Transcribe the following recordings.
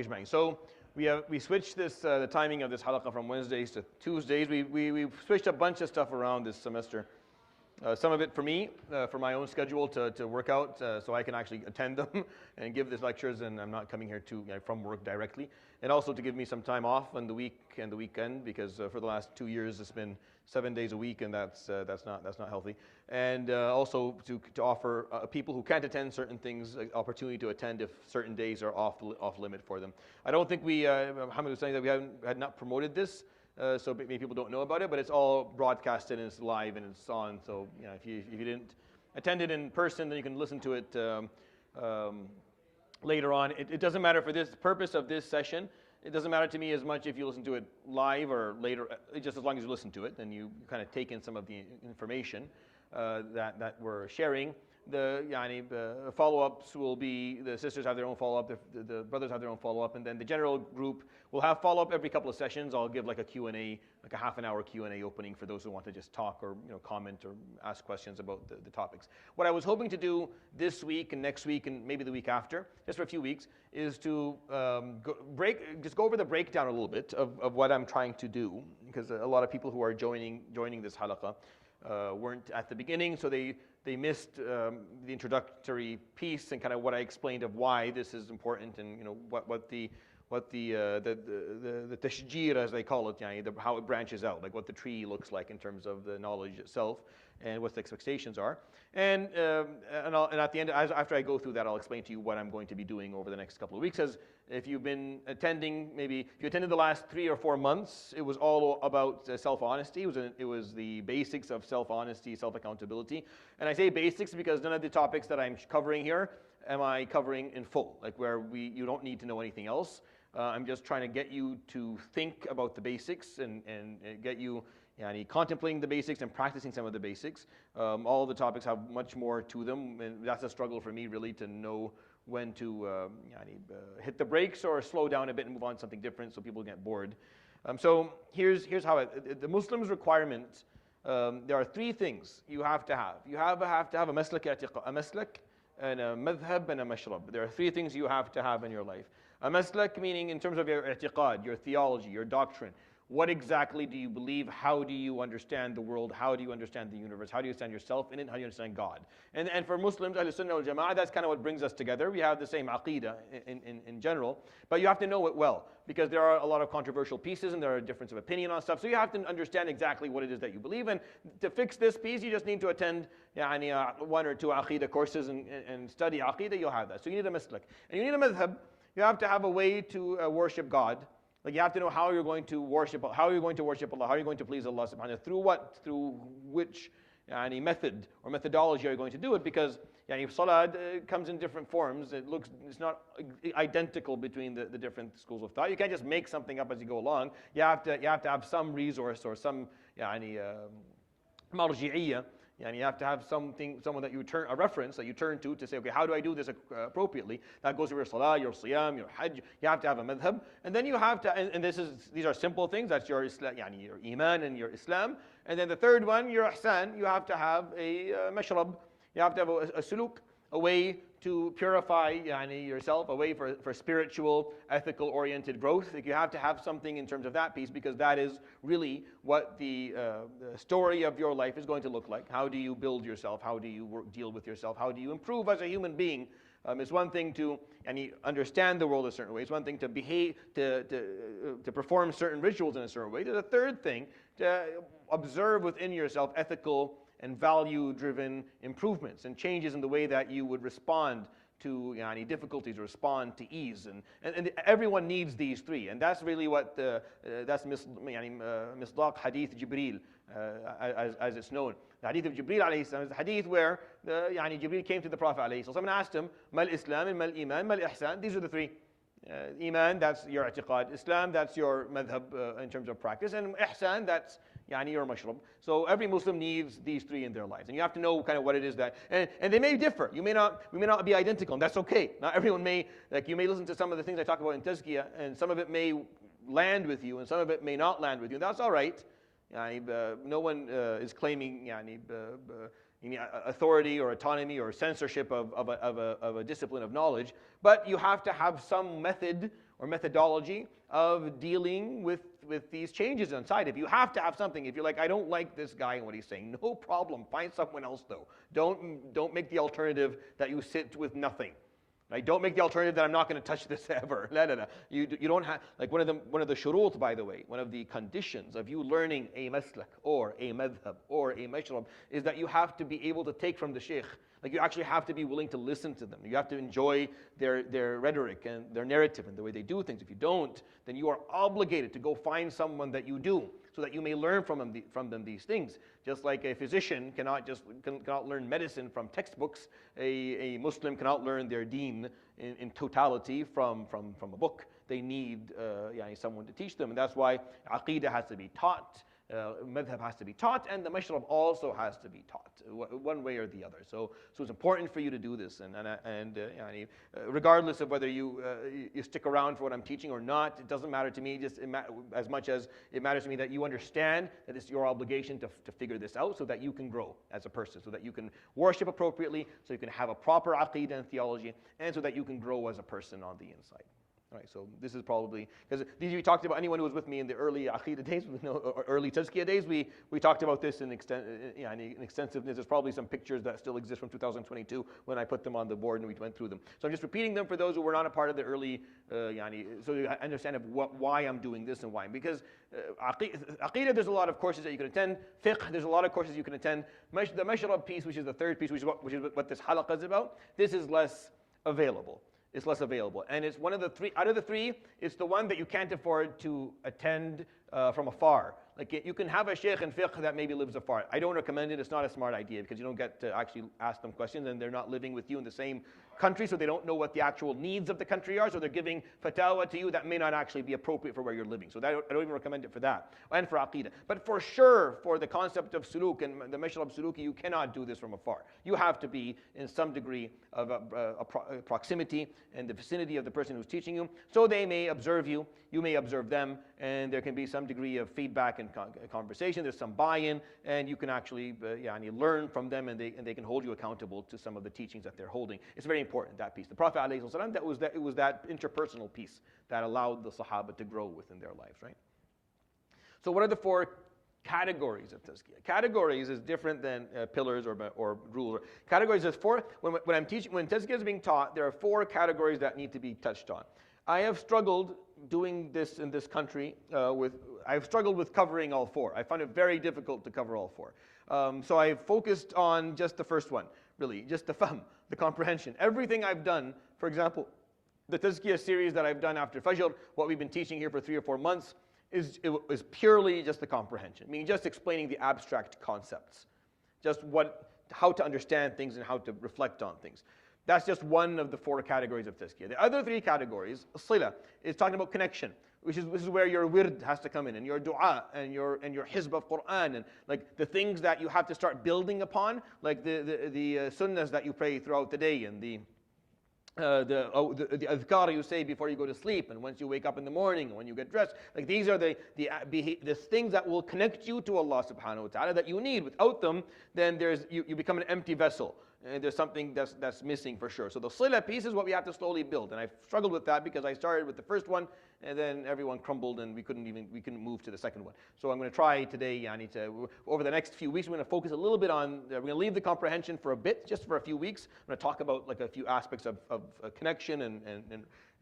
أجمعين. So we switched the timing of this halaqah from Wednesdays to Tuesdays. We switched a bunch of stuff around this semester. Some of it for me, for my own schedule to work out, so I can actually attend them and give these lectures, and I'm not coming here from work directly. And also to give me some time off on the week and the weekend, because for the last 2 years it's been 7 days a week, and that's not healthy. And also to offer people who can't attend certain things an opportunity to attend if certain days are off limit for them. I don't think Muhammad was saying that we had not promoted this. So maybe people don't know about it, but it's all broadcasted and it's live and it's on. So if you didn't attend it in person, then you can listen to it later on. It doesn't matter for this purpose of this session. It doesn't matter to me as much if you listen to it live or later, just as long as you listen to it, then you kind of take in some of the information that we're sharing. The follow-ups will be, the sisters have their own follow-up, the brothers have their own follow-up, and then the general group will have follow-up every couple of sessions. I'll give like a Q&A, like a half-an-hour Q&A opening for those who want to just talk or comment or ask questions about the topics. What I was hoping to do this week and next week and maybe the week after, just for a few weeks, is to just go over the breakdown a little bit of what I'm trying to do, because a lot of people who are joining this halaqah weren't at the beginning, so they missed the introductory piece and kind of what I explained of why this is important, and what the tashjir, as they call it, how it branches out, like what the tree looks like in terms of the knowledge itself and what the expectations are. And at the end, after I go through that, I'll explain to you what I'm going to be doing over the next couple of weeks. As if you've been attending, maybe if you attended the last 3 or 4 months, it was all about self-honesty. It was the basics of self-honesty, self-accountability. And I say basics because none of the topics that I'm covering here am I covering in full, like where you don't need to know anything else. I'm just trying to get you to think about the basics and get you contemplating the basics and practicing some of the basics. All the topics have much more to them, and that's a struggle for me really to know when to hit the brakes or slow down a bit and move on to something different so people get bored. So here's how the Muslim's requirement. There are 3 things you have to have. You have to have a maslak and a madhab and a mashrab. There are 3 things you have to have in your life. A maslak meaning in terms of your i'tiqad, your theology, your doctrine. What exactly do you believe? How do you understand the world? How do you understand the universe? How do you understand yourself in it? How do you understand God? And for Muslims, Ahlul Sunnah wal Jama'ah, that's kind of what brings us together. We have the same aqeedah in general, but you have to know it well, because there are a lot of controversial pieces and there are difference of opinion on stuff. So you have to understand exactly what it is that you believe. And to fix this piece, you just need to attend 1 or 2 aqeedah courses and study aqeedah. You'll have that. So you need a maslak. And you need a madhab. You have to have a way to worship God. Like you have to know how you're going to worship Allah, how you're going to please Allah subhanahu wa ta'ala, through which method or methodology are you going to do it, because salah comes in different forms. It's not identical between the different schools of thought. You can't just make something up as you go along. You have to have some resource or some marji'iyya. You have to have someone that you turn, a reference that you turn to say, okay, how do I do this appropriately? That goes with your salah, your siyam, your hajj. You have to have a madhab, and then you have to, and these are simple things. That's your Islam, your iman and your Islam. And then the third one, your ihsan. You have to have a mashrab. You have to have a suluk, a way to purify yourself, a way for spiritual, ethical-oriented growth. Like you have to have something in terms of that piece, because that is really what the story of your life is going to look like. How do you build yourself? How do you deal with yourself? How do you improve as a human being? It's one thing to understand the world a certain way. It's one thing to behave, to perform certain rituals in a certain way. There's a third thing, to observe within yourself ethical and value-driven improvements and changes in the way that you would respond to difficulties, or respond to ease. And everyone needs these 3. And that's really what that's misdaq hadith Jibreel, as it's known. The hadith of Jibreel alayhi salam is a hadith where Jibreel came to the Prophet alayhi salam and asked him, Mal Islam and Mal Iman, Mal Ihsan. These are the 3. Iman, that's your i'tiqad. Islam, that's your madhab in terms of practice. And ihsan, that's your mashrab. So every Muslim needs these 3 in their lives. And you have to know kind of what it is that, and they may differ. We may not be identical, and that's okay. Not everyone may, you may listen to some of the things I talk about in Tazkiyah, and some of it may land with you, and some of it may not land with you. And that's all right. No one is claiming authority or autonomy or censorship of a discipline of knowledge, but you have to have some method or methodology of dealing with these changes inside. If you have to have something, if you're like, I don't like this guy and what he's saying, no problem, find someone else though. Don't make the alternative that you sit with nothing. Right? Don't make the alternative that I'm not going to touch this ever. No, no, no. You don't have, like one of the shurut, by the way, one of the conditions of you learning a maslak or a madhab or a mashrab is that you have to be able to take from the sheikh. Like you actually have to be willing to listen to them. You have to enjoy their rhetoric and their narrative and the way they do things. If you don't, then you are obligated to go find someone that you do, so that you may learn from them these things. Just like a physician cannot learn medicine from textbooks, a Muslim cannot learn their deen in totality from a book. They need someone to teach them, and that's why aqeedah has to be taught. Madhab has to be taught, and the mashrab also has to be taught, one way or the other. So it's important for you to do this, and regardless of whether you stick around for what I'm teaching or not, it doesn't matter to me. Just as much as it matters to me that you understand that it's your obligation to figure this out, so that you can grow as a person, so that you can worship appropriately, so you can have a proper aqeedah and theology, and so that you can grow as a person on the inside. All right, so this is probably, because we talked about, anyone who was with me in the early Aqidah days, or early Tazkiyah days, we talked about this in extensiveness. There's probably some pictures that still exist from 2022 when I put them on the board and we went through them. So I'm just repeating them for those who were not a part of the early, so you understand why I'm doing this and why. Because Aqidah, there's a lot of courses that you can attend. Fiqh, there's a lot of courses you can attend. The Mashrab piece, which is the third piece, which is what this Halaqah is about, this is less available. It's less available. And it's one of the three, out of the three, it's the one that you can't afford to attend from afar. Like you can have a sheikh in fiqh that maybe lives afar. I don't recommend it. It's not a smart idea because you don't get to actually ask them questions, and they're not living with you in the same country, so they don't know what the actual needs of the country are, so they're giving fatwa to you that may not actually be appropriate for where you're living. So I don't even recommend it for that, and for aqeedah. But for sure, for the concept of suluk and the mashrab suluki, you cannot do this from afar. You have to be in some degree of proximity and the vicinity of the person who's teaching you, so they may observe you, you may observe them, and there can be some degree of feedback and conversation. There's some buy-in, and you can actually learn from them, and they can hold you accountable to some of the teachings that they're holding. It's very important, that piece. The Prophet ﷺ, it was that interpersonal piece that allowed the Sahaba to grow within their lives, right? So what are the four categories of Tazkiyah? Categories is different than pillars or rules. Categories is four. When I'm teaching, when Tazkiyah is being taught, there are four categories that need to be touched on. I have struggled doing this in this country I've struggled with covering all four. I find it very difficult to cover all four. So I've focused on just the first one, really, just the fahm, the comprehension. Everything I've done, for example, the Tazkiyah series that I've done after Fajr, what we've been teaching here for 3 or 4 months, is purely just the comprehension, meaning just explaining the abstract concepts, just how to understand things and how to reflect on things. That's just one of the 4 categories of Tazkiyah. The other 3 categories, Sila, is talking about connection, which is where your wird has to come in, and your dua, and your hizb of Quran, and like the things that you have to start building upon, like the sunnahs that you pray throughout the day, and the adhkar you say before you go to sleep, and once you wake up in the morning, and when you get dressed. Like these are the things that will connect you to Allah subhanahu wa ta'ala that you need. Without them, then you become an empty vessel. And there's something that's missing for sure. So the sila piece is what we have to slowly build. And I've struggled with that because I started with the first one, and then everyone crumbled, and we couldn't move to the second one. So I'm going to try today, over the next few weeks, we're going to focus a little bit on, we're going to leave the comprehension for a bit, just for a few weeks. I'm going to talk about like a few aspects of connection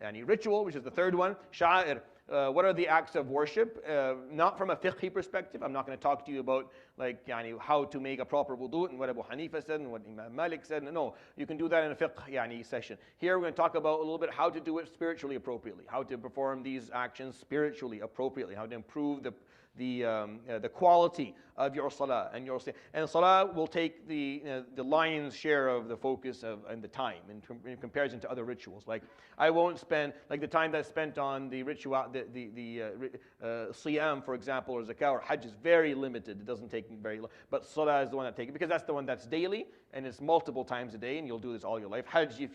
and ritual, which is the third one. Sha'ir. What are the acts of worship? Not from a fiqhi perspective. I'm not going to talk to you about like how to make a proper wudu and what Abu Hanifa said and what Imam Malik said. No, you can do that in a fiqh session. Here we're going to talk about a little bit how to do it spiritually appropriately, how to perform these actions spiritually appropriately, how to improve the quality of your salah and salah will take the lion's share of the focus and the time in comparison to other rituals. Like I won't spend like the time that's spent on the ritual, the siyam, for example, or zakah or hajj is very limited. It doesn't take very long, but salah is the one that takes it because that's the one that's daily and it's multiple times a day, and you'll do this all your life. Hajj, if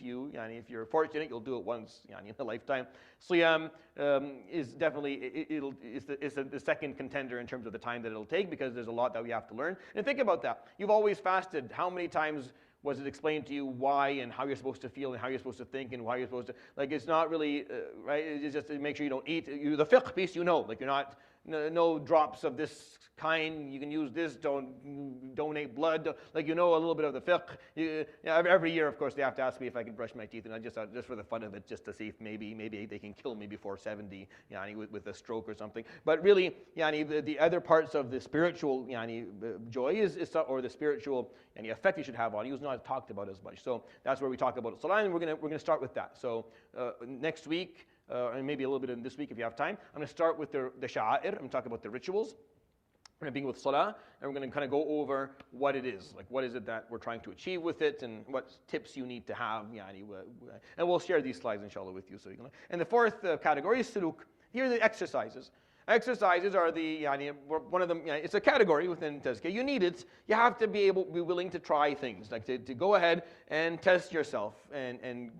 you're fortunate, you'll do it once in a lifetime. Siyam is definitely it's the second contender in terms of the time that it'll take because there's a lot that we have to learn. And think about that. You've always fasted. How many times Was it explained to you why and how you're supposed to feel and how you're supposed to think and why you're supposed to, like it's not really, right, it's just to make sure you don't eat. The fiqh piece, like you're not, no drops of this kind, you can use this, don't donate blood, like a little bit of the fiqh. Every year, of course, they have to ask me if I can brush my teeth, and I just for the fun of it, just to see if maybe they can kill me before 70, with a stroke or something. But really, the other parts of the spiritual joy is or the spiritual effect you should have on you is not talked about as much. So that's where we talk about it. Salah, and we're gonna start with that. So next week, and maybe a little bit in this week if you have time, I'm going to start with the sha'air. I'm going to talk about the rituals. We're going to begin with salah, and we're going to kind of go over what it is. Like, what is it that we're trying to achieve with it, and what tips you need to have. And we'll share these slides, inshallah, with you. And the fourth category is suluk. Here are the exercises. Exercises are one of them. It's a category within Tazkiyah. You need it. You have to be willing to try things, like to go ahead and test yourself and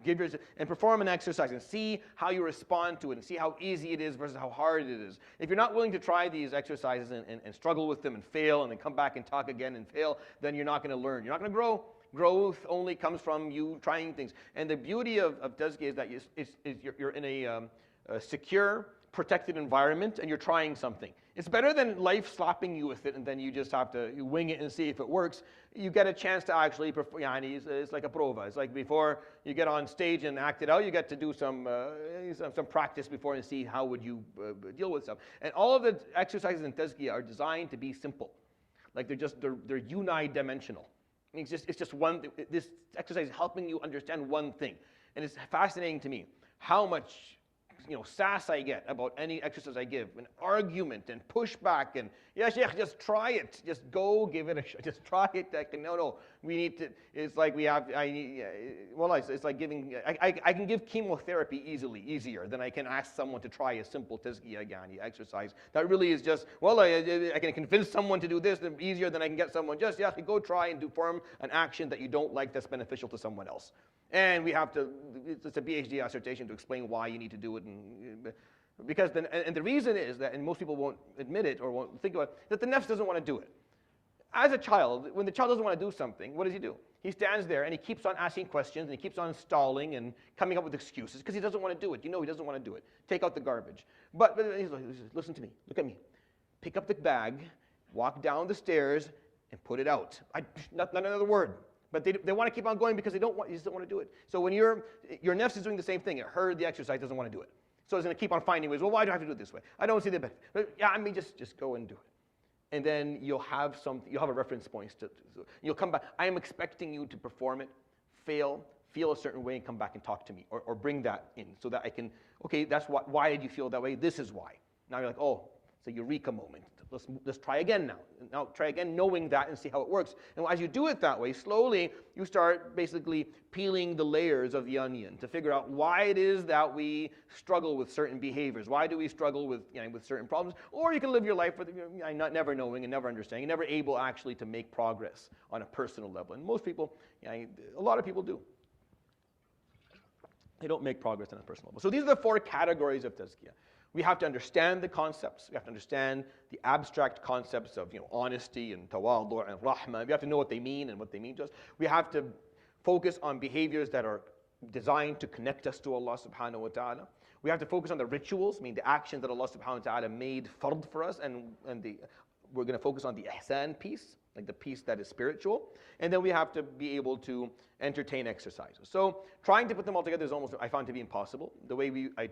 perform an exercise and see how you respond to it and see how easy it is versus how hard it is. If you're not willing to try these exercises and struggle with them and fail and then come back and talk again and fail, then you're not going to learn. You're not going to grow. Growth only comes from you trying things. And the beauty of Tazkiyah is that you're in a secure, protected environment and you're trying something. It's better than life slapping you with it and then you just have to wing it and see if it works. You get a chance to actually perform. It's like a prova. It's like before you get on stage and act it out, you get to do some practice before and see how would you deal with stuff. And all of the exercises in Tazkiyah are designed to be simple. Like they're unidimensional. It's just one. This exercise is helping you understand one thing. And it's fascinating to me how much sass I get about any exercise I give, an argument and pushback and, yeah, Sheikh, just try it. Just go give it a shot. Just try it. No, we need to, it's like it's like giving, I can give chemotherapy easier than I can ask someone to try a simple Tazkiyah exercise. That really is just, I can convince someone to do this easier than I can get someone just, go try and perform an action that you don't like that's beneficial to someone else. And we have to, it's a PhD dissertation to explain why you need to do it. And the reason is that, and most people won't admit it or won't think about it, that the nafs doesn't want to do it. As a child, when the child doesn't want to do something, what does he do? He stands there and he keeps on asking questions and he keeps on stalling and coming up with excuses because he doesn't want to do it. He doesn't want to do it. Take out the garbage. But he's like, listen to me, look at me. Pick up the bag, walk down the stairs, and put it out. Not another word. But they want to keep on going because you just don't want to do it. So when your nafs is doing the same thing, it heard the exercise, doesn't want to do it. So it's going to keep on finding ways. Well, why do I have to do it this way? I don't see the benefit. But just go and do it. And then you'll have a reference point. You'll come back. I am expecting you to perform it, fail, feel a certain way, and come back and talk to me. Or bring that in so that I can, okay, that's why did you feel that way? This is why. Now you're like, oh, it's a eureka moment. Let's try again now. Now try again knowing that and see how it works. And as you do it that way, slowly you start basically peeling the layers of the onion to figure out why it is that we struggle with certain behaviors. Why do we struggle with certain problems? Or you can live your life with not never knowing and never understanding, never able actually to make progress on a personal level. And most people, a lot of people do. They don't make progress on a personal level. So these are the four categories of Tazkiyah. We have to understand the concepts. We have to understand the abstract concepts of honesty and tawadu and rahmah. We have to know what they mean and what they mean to us. We have to focus on behaviors that are designed to connect us to Allah subhanahu wa ta'ala. We have to focus on the rituals, the actions that Allah subhanahu wa ta'ala made fard for us, and we're going to focus on the ihsan piece, like the piece that is spiritual. And then we have to be able to entertain exercises. So trying to put them all together is I found to be impossible. The way I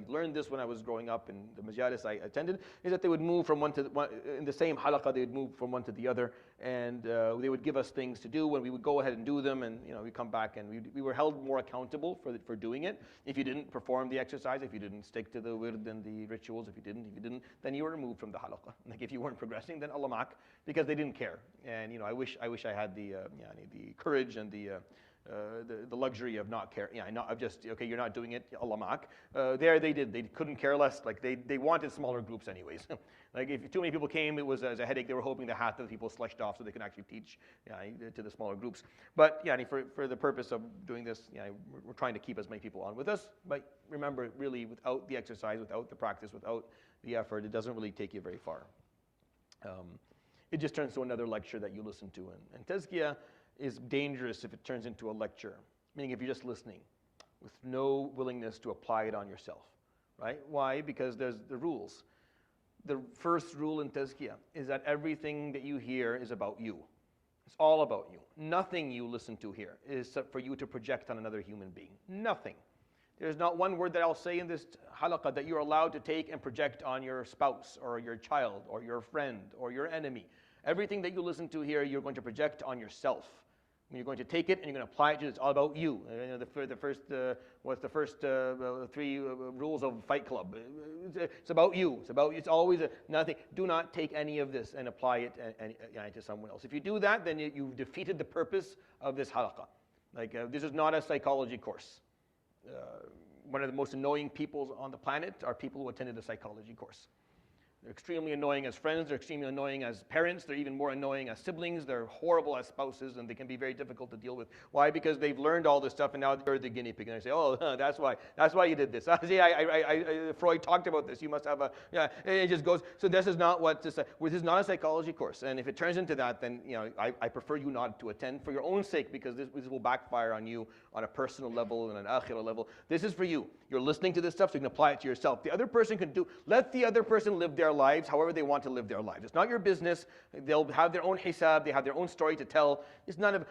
learned this when I was growing up in the majalis I attended is that they would move from one to one, in the same halaqah, they would move from one to the other, and they would give us things to do, and we would go ahead and do them, and we come back, and we were held more accountable for doing it. If you didn't perform the exercise, if you didn't stick to the wird and the rituals, if you didn't, then you were removed from the halaqah. Like if you weren't progressing, then Allah mak, because they didn't care. And I wish I had the courage and the luxury of not caring. Of just, okay, you're not doing it, Allah mak. There they did. They couldn't care less. Like they wanted smaller groups anyways. Like if too many people came, it was as a headache. They were hoping the half of the people slushed off so they could actually teach to the smaller groups. But for the purpose of doing this, we're trying to keep as many people on with us. But remember, really, without the exercise, without the practice, without the effort, it doesn't really take you very far. It just turns to another lecture that you listen to. And Tazkiyah, is dangerous if it turns into a lecture, meaning if you're just listening with no willingness to apply it on yourself, right? Why? Because there's the rules. The first rule in Tazkiyah is that everything that you hear is about you. It's all about you. Nothing you listen to here is for you to project on another human being. Nothing. There's not one word that I'll say in this halaqah that you're allowed to take and project on your spouse or your child or your friend or your enemy. Everything that you listen to here, you're going to project on yourself. You're going to take it and you're going to apply it to it's all about you. What's the first three rules of Fight Club? It's about you. It's always nothing. Do not take any of this and apply it to someone else. If you do that, then you've defeated the purpose of this halaqah. This is not a psychology course. One of the most annoying people on the planet are people who attended a psychology course. They're extremely annoying as friends, they're extremely annoying as parents, they're even more annoying as siblings, they're horrible as spouses, and they can be very difficult to deal with. Why? Because they've learned all this stuff and now they're the guinea pig. And they say, oh, that's why you did this. See, Freud talked about this, you must have it just goes. So this is not this is not a psychology course. And if it turns into that, then I prefer you not to attend for your own sake, because this will backfire on you on a personal level and an akhirah level. This is for you. You're listening to this stuff, so you can apply it to yourself. The other person let the other person live their lives however they want to live their lives. It's not your business. They'll have their own hisab, they have their own story to tell. It's none of,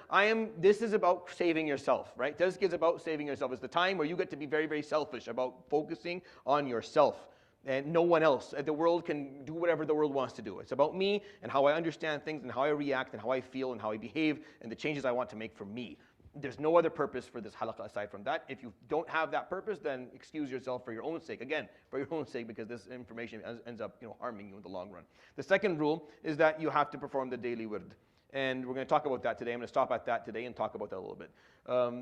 this is about saving yourself, right? Tazkiyah is about saving yourself. It's the time where you get to be very, very selfish about focusing on yourself and no one else. The world can do whatever the world wants to do. It's about me and how I understand things and how I react and how I feel and how I behave and the changes I want to make for me. There's no other purpose for this halaqah aside from that. If you don't have that purpose, then excuse yourself for your own sake. Again, for your own sake, because this information ends up harming you in the long run. The second rule is that you have to perform the daily wird. And we're going to talk about that today. I'm going to stop at that today and talk about that a little bit.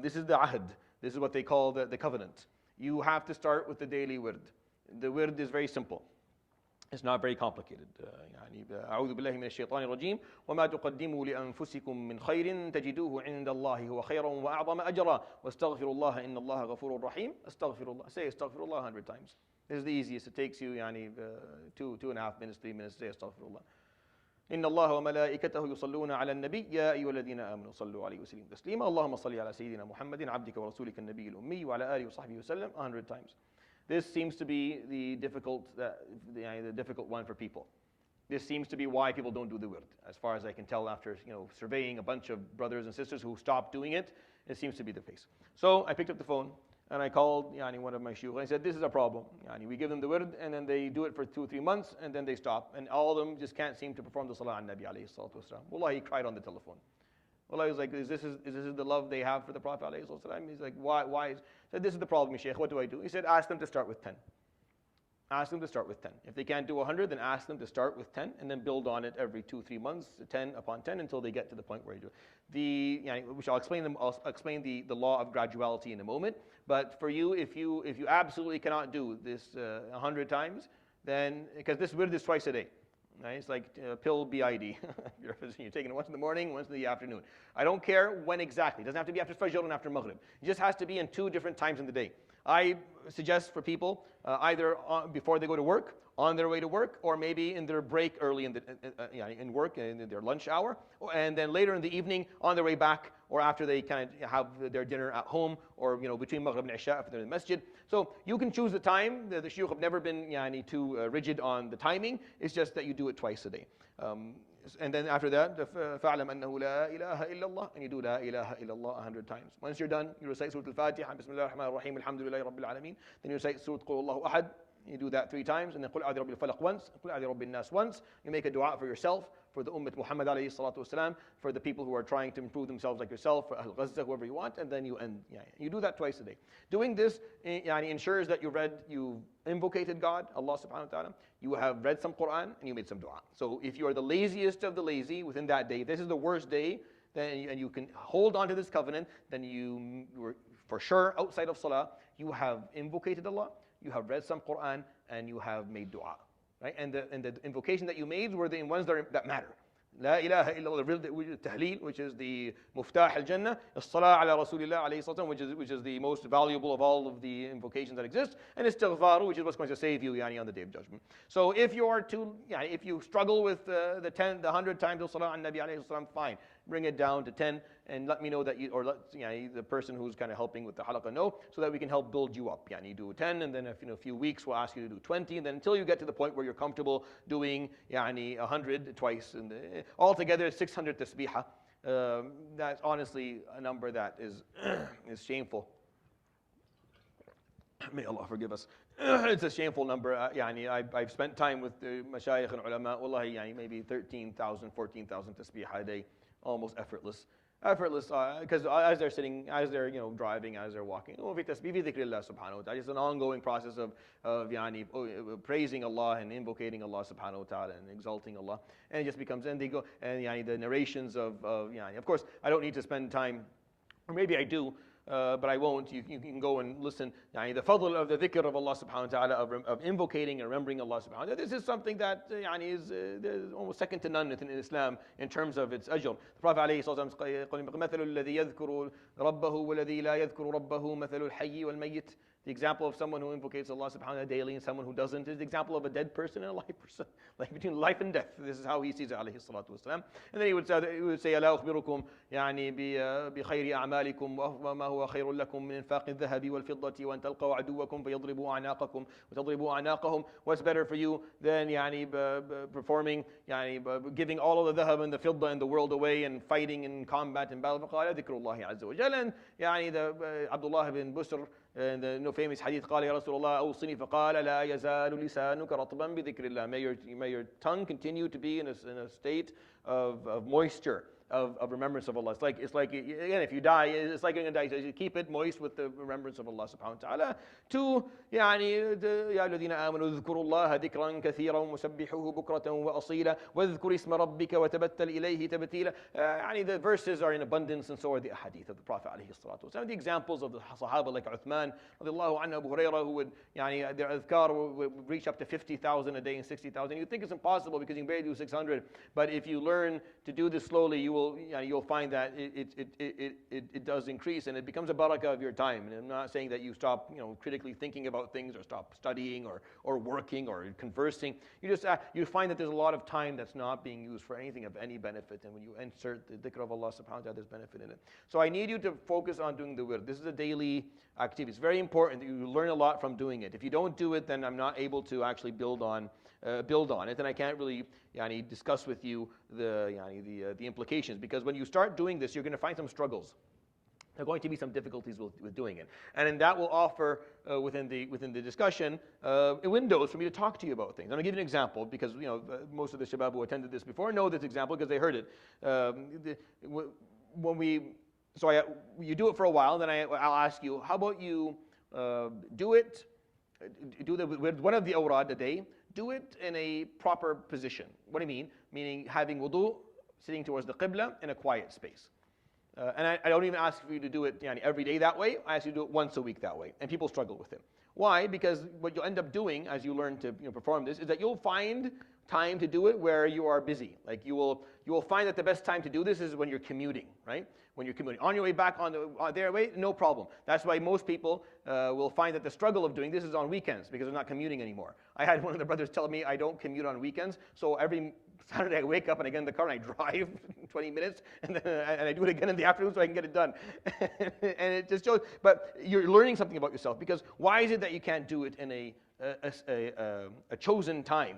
This is the ahd. This is what they call the covenant. You have to start with the daily wird. The wird is very simple. It's not very complicated. أعوذ بالله من الشيطان الرجيم وما تقدموا لأنفسكم من خير تجدوه عند الله هو خيرا وأعظم أجرا واستغفروا الله إن الله غفور رحيم. استغفر الله. Say استغفر الله 100 times. This is the easiest. It takes you 2.5 minutes, 3 minutes. Say استغفر الله. إن الله وملائكته يصلون على النبي يا أيها الذين آمنوا صلوا عليه وسلموا تسليما اللهم صل على سيدنا محمد عبدك ورسولك النبي الأمي وعلى آله وصحبه وسلم 100 times. This seems to be the difficult one for people. This seems to be why people don't do the wird. As far as I can tell after surveying a bunch of brothers and sisters who stopped doing it, it seems to be the case. So I picked up the phone and I called one of my shuyukh and I said, this is a problem. We give them the wird and then they do it for 2 or 3 months and then they stop. And all of them just can't seem to perform the salah on Nabi alayhi salatu wasalam. Wallah, he cried on the telephone. Well, I was like, is this the love they have for the Prophet alayhi salatu wasalam? He's like, why? I said, this is the problem, Shaykh. What do I do? He said, ask them to start with 10. Ask them to start with 10. If they can't do 100, then ask them to start with 10 and then build on it every 2-3 months, 10 upon 10, until they get to the point where you do it. Which I'll explain the law of graduality in a moment. But for you, if you absolutely cannot do this 100 times, then because this wird is twice a day. Right? It's like pill BID. You're taking it once in the morning, once in the afternoon. I don't care when exactly. It doesn't have to be after Fajr and after Maghrib. It just has to be in 2 different times in the day. I suggest for people either before they go to work, on their way to work, or maybe in their break early in work, in their lunch hour, and then later in the evening on their way back, or after they kind of have their dinner at home, or between Maghrib and Isha if they're in the masjid. So you can choose the time. The shuyukh have never been too rigid on the timing. It's just that you do it twice a day. And then after that, فَاعْلَمْ أَنَّهُ لَا إِلَهَ إِلَّا اللَّهِ, and you do لَا إِلَهَ إِلَّا اللَّهِ 100 times. Once you're done, you recite Surah Al-Fatiha, Bismillah ar-Rahman ar-Rahim, Alhamdulillahi Rabbil Alameen. Then you recite Surah Qul Allahu Ahad. You do that 3 times, and then قُلْ أَعُوذُ بِرَبِّ الْفَلَقِ once, قُلْ أَعُوذُ بِرَبِّ النَّاسِ once. You make a dua for yourself, for the Ummah Muhammad alayhi salatu wasalam, for the people who are trying to improve themselves like yourself, for Ahl Ghazza, whoever you want, and then you end. You do that twice a day. Doing this ensures that you've invocated God, Allah subhanahu wa ta'ala, you have read some Quran, and you made some dua. So if you are the laziest of the lazy within that day, this is the worst day, and you can hold on to this covenant, then you were for sure outside of Salah, you have invocated Allah, you have read some Quran, and you have made dua. Right? And the invocation that you made were the ones that matter. La ilaha illallah, tahleel, which is the muftah al-jannah, as-salah ala rasulillah alayhi salatu, which is the most valuable of all of the invocations that exist, and istighfar, which is what's going to save you on the day of judgment. So if you struggle with the 100 times of salah on Nabi alayhi salam, fine. bring it down to 10, and let me know that you, or let the person who's kind of helping with the halaqah know, so that we can help build you up. You do 10, and then a few weeks we'll ask you to do 20, and then until you get to the point where you're comfortable doing 100 twice, and altogether 600 tasbihah. That's honestly a number that is shameful. May Allah forgive us. It's a shameful number. I've spent time with the mashayikh and ulama, wallahi, maybe 13,000, 14,000 tasbih a day, almost effortless. Because as they're sitting, as they're driving, as they're walking, it's an ongoing process of praising Allah and invocating Allah subhanahu wa ta'ala and exalting Allah. And it just becomes, and they go, and the narrations of course, I don't need to spend time, or maybe I do, but I won't. You can go and listen. The fadl of the dhikr of Allah subhanahu wa ta'ala, of invocating and remembering Allah subhanahu wa ta'ala. This is something that is almost second to none in Islam in terms of its ajr. The Prophet alayhi salatu wasallam, مَثَلُ الَّذِي يَذْكُرُ رَبَّهُ وَالَّذِي لَا يَذْكُرُ رَبَّهُ مَثَلُ الْحَيِّ وَالْمَيِّتِ. The example of someone who invocates Allah subhanahu wa ta'ala daily and someone who doesn't is the example of a dead person and a live person, like between life and death. This is how he sees it, alayhi salatu wasalam. And then he would say, أَلَا أُخْبِرُكُمْ بِخَيْرِ أَعْمَالِكُمْ وَمَا هُوَ خَيْرٌ لَكُمْ مِنْ إِنْفَاقِ الذَّهَبِ وَالْفِضَّةِ وَأَنْ تَلْقَوْا عَدُوَّكُمْ فَيَضْرِبُوا أَعْنَاقَكُمْ وَتَضْرِبُوا أَعْنَاقَهُم. What's better for you than performing, giving all of the dhahab and the fidda in the world away and fighting in combat and battle? فَقَالَ ذِكْرُ اللَّهِ عَزَّ وَجَلَّ. And Abdullah ibn Busr, and the famous hadith, قال يا رسول الله أوصني فقال لا يزال لسانك رطبا بذكر الله. May your tongue continue to be in a state of moisture, of remembrance of Allah. It's like again, if you die, it's like you're going to die. So you keep it moist with the remembrance of Allah subhanahu wa ta'ala. To يا الذين آمنوا اذكروا الله ذكرا كثيرا وسبحوه بكرة وأصيلا واذكر اسم ربك وتبتل إليه تبتيلا. The verses are in abundance, and so are the ahadith of the Prophet alayhi salatu wasallam. The examples of the Sahaba like Uthman radiallahu anhu, Abu Hurairah, who would their adhkar would reach up to 50,000 a day and 60,000. You think it's impossible because you can barely do 600, but if you learn to do this slowly, you'll find that it does increase, and it becomes a barakah of your time. And I'm not saying that you stop critically thinking about things, or stop studying, or working, or conversing. You find that there's a lot of time that's not being used for anything of any benefit, and when you insert the dhikr of Allah subhanahu wa ta'ala, there's benefit in it. So I need you to focus on doing the wird. This is a daily activity. It's very important that you learn a lot from doing it. If you don't do it, then I'm not able to actually build on it, and I can't really discuss with you the implications, because when you start doing this, you're going to find some struggles. There are going to be some difficulties with doing it, and that will offer within the discussion windows for me to talk to you about things. I'm going to give you an example, because most of the shabab who attended this before know this example because they heard it. You do it for a while, then I'll ask you, how about you do with one of the awrad a day. Do it in a proper position. What do you mean? Meaning having wudu, sitting towards the qibla in a quiet space. And I don't even ask for you to do it every day that way. I ask you to do it once a week that way. And people struggle with it. Why? Because what you'll end up doing as you learn to perform this is that you'll find time to do it where you are busy. Like you will find that the best time to do this is when you're commuting, right? When you're commuting. On your way back on their way, no problem. That's why most people will find that the struggle of doing this is on weekends, because they're not commuting anymore. I had one of the brothers tell me I don't commute on weekends, so every Saturday I wake up and I get in the car and I drive 20 minutes and I do it again in the afternoon so I can get it done. And it just shows, but you're learning something about yourself, because why is it that you can't do it in a chosen time,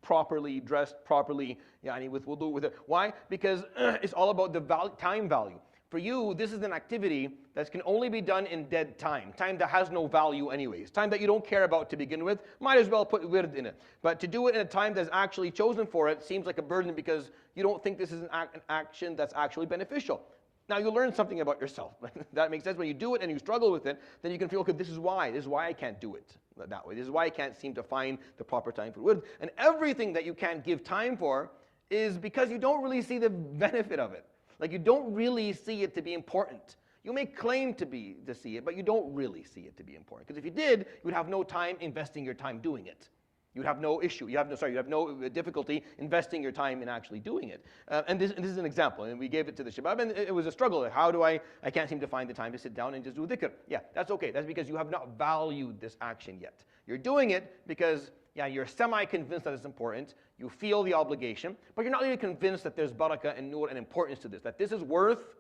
properly dressed, properly with wudu, with it? Why? Because it's all about the time value. For you, this is an activity that can only be done in dead time that has no value anyways, time that you don't care about to begin with. Might as well put wird in it. But to do it in a time that's actually chosen for it seems like a burden, because you don't think this is an action that's actually beneficial. Now you learn something about yourself. That makes sense. When you do it and you struggle with it, then you can feel, okay, this is why I can't do it that way. This is why I can't seem to find the proper time for wird. And everything that you can't give time for is because you don't really see the benefit of it. Like you don't really see it to be important. You may claim to see it, but you don't really see it to be important. Because if you did, you would have no time investing your time doing it. You would have no issue. You have no difficulty investing your time in actually doing it. And this is an example. And we gave it to the shabab, and it was a struggle. How do I can't seem to find the time to sit down and just do dhikr. Yeah, that's okay. That's because you have not valued this action yet. You're doing it because Yeah, you're semi-convinced that it's important. You feel the obligation, but you're not really convinced that there's barakah and nur and importance to this, that this is worth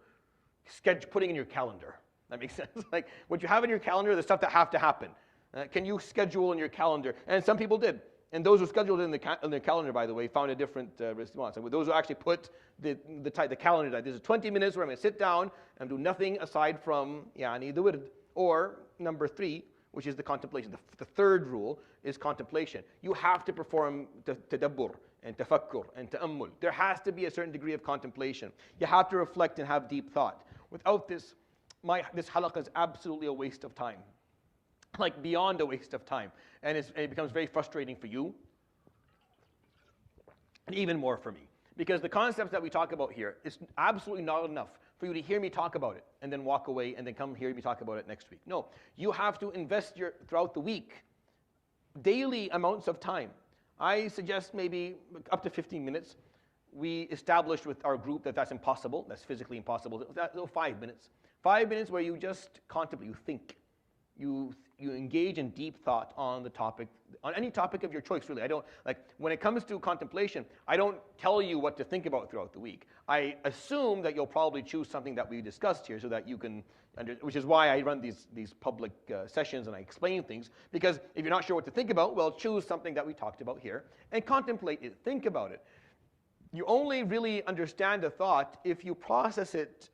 putting in your calendar. That makes sense? Like, what you have in your calendar, the stuff that have to happen. Can you schedule in your calendar? And some people did. And those who scheduled in their calendar, by the way, found a different response. And those who actually put the calendar, this is 20 minutes where I'm going to sit down and do nothing aside from the wird. Or number 3, which is the contemplation. The third rule is contemplation. You have to perform tadabbur and tafakkur and ta'ammul. There has to be a certain degree of contemplation. You have to reflect and have deep thought. Without this, this halaqah is absolutely a waste of time. Like beyond a waste of time. And it becomes very frustrating for you, and even more for me. Because the concepts that we talk about here, it's absolutely not enough for you to hear me talk about it and then walk away and then come hear me talk about it next week. No, you have to invest throughout the week, daily amounts of time. I suggest maybe up to 15 minutes. We established with our group that that's impossible, that's physically impossible. 5 minutes. 5 minutes where you just contemplate, you think. You engage in deep thought on the topic, on any topic of your choice, really. I don't, like, when it comes to contemplation, I don't tell you what to think about throughout the week. I assume that you'll probably choose something that we discussed here so that you can, which is why I run these public sessions and I explain things, because if you're not sure what to think about, well, choose something that we talked about here and contemplate it, think about it. You only really understand a thought if you process it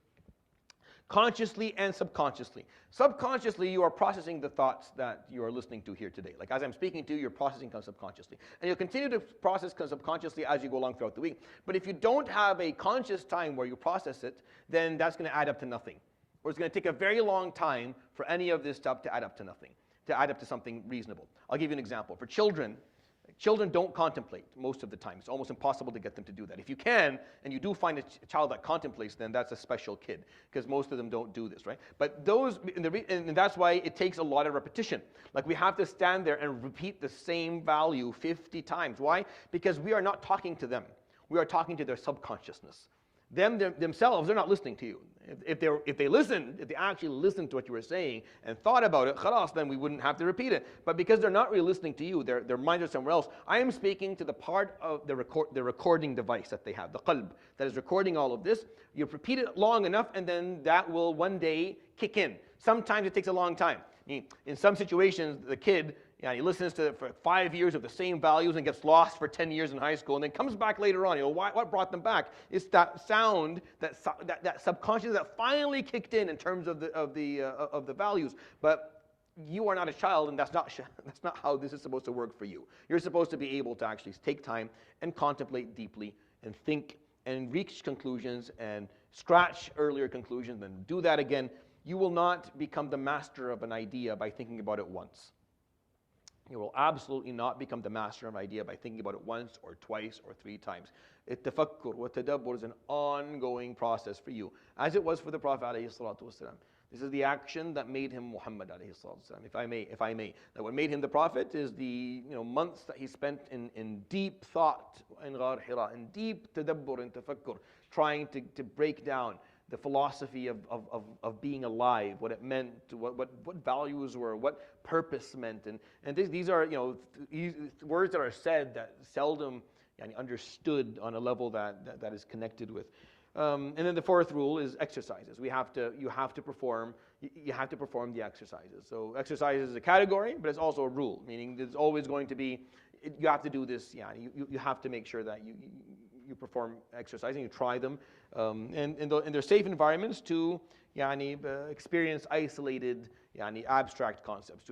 consciously and subconsciously. Subconsciously, you are processing the thoughts that you are listening to here today. Like as I'm speaking to you, you're processing subconsciously. And you'll continue to process subconsciously as you go along throughout the week. But if you don't have a conscious time where you process it, then that's going to add up to nothing. Or it's going to take a very long time for any of this stuff to add up to nothing, to add up to something reasonable. I'll give you an example. For children don't contemplate most of the time. It's almost impossible to get them to do that. If you can, and you do find a child that contemplates, then that's a special kid, because most of them don't do this, right? But those, and that's why it takes a lot of repetition. Like we have to stand there and repeat the same value 50 times. Why? Because we are not talking to them. We are talking to their subconsciousness. Themselves, they're not listening to you. If they actually listened to what you were saying and thought about it, khalas, then we wouldn't have to repeat it. But because they're not really listening to you, their minds are somewhere else. I am speaking to the part of the recording device that they have, the qalb, that is recording all of this. You repeat it long enough, and then that will one day kick in. Sometimes it takes a long time. In some situations, the kid, he listens to it for 5 years of the same values and gets lost for 10 years in high school and then comes back later on. What brought them back? It's that sound, that subconscious that finally kicked in terms of the values. But you are not a child, and that's not how this is supposed to work for you. You're supposed to be able to actually take time and contemplate deeply and think and reach conclusions and scratch earlier conclusions and do that again. You will not become the master of an idea by thinking about it once. You will absolutely not become the master of an idea by thinking about it once or twice or 3 times. Tafakkur wa tadabbur is an ongoing process for you, as it was for the Prophet ﷺ. This is the action that made him Muhammad ﷺ, if I may. That what made him the Prophet is the months that he spent in deep thought, in Ghar Hira, in deep tadabbur and tafakkur, trying to break down the philosophy of being alive, what it meant, what values were, what purpose meant, and these are words that are said that seldom understood on a level that is connected with. And then the 4th rule is exercises. You have to perform the exercises. So exercise is a category, but it's also a rule, meaning there's always going to be, you have to do this. You have to make sure that you perform exercise and you try them, and they're safe environments to experience isolated abstract concepts,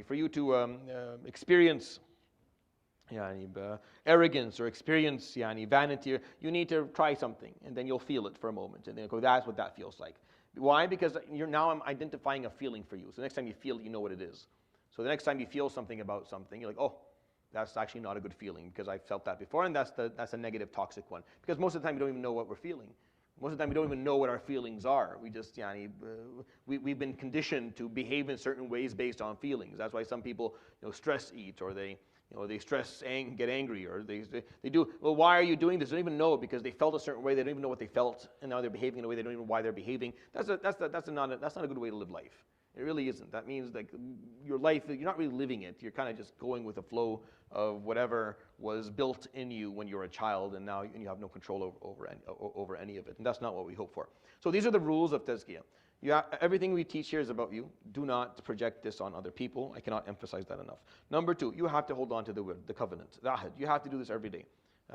for you to experience arrogance or experience vanity. You need to try something, and then you'll feel it for a moment, and then go, that's what that feels like. Why? Because I'm identifying a feeling for you. So the next time you feel it, you know what it is. So the next time you feel something about something, you're like, oh, that's actually not a good feeling because I've felt that before, and that's a negative, toxic one. Because most of the time we don't even know what we're feeling. Most of the time we don't even know what our feelings are. We just, we've been conditioned to behave in certain ways based on feelings. That's why some people, stress eat, or they stress and get angry, or they do. Well, why are you doing this? They don't even know, because they felt a certain way. They don't even know what they felt, and now they're behaving in a way they don't even know why they're behaving. That's not a good way to live life. It really isn't. That means like your life, you're not really living it. You're kind of just going with the flow of whatever was built in you when you were a child, and now you have no control over any of it. And that's not what we hope for. So these are the rules of Tazkiyah. Everything we teach here is about you. Do not project this on other people. I cannot emphasize that enough. Number two, you have to hold on to the covenant, the ahd. You have to do this every day,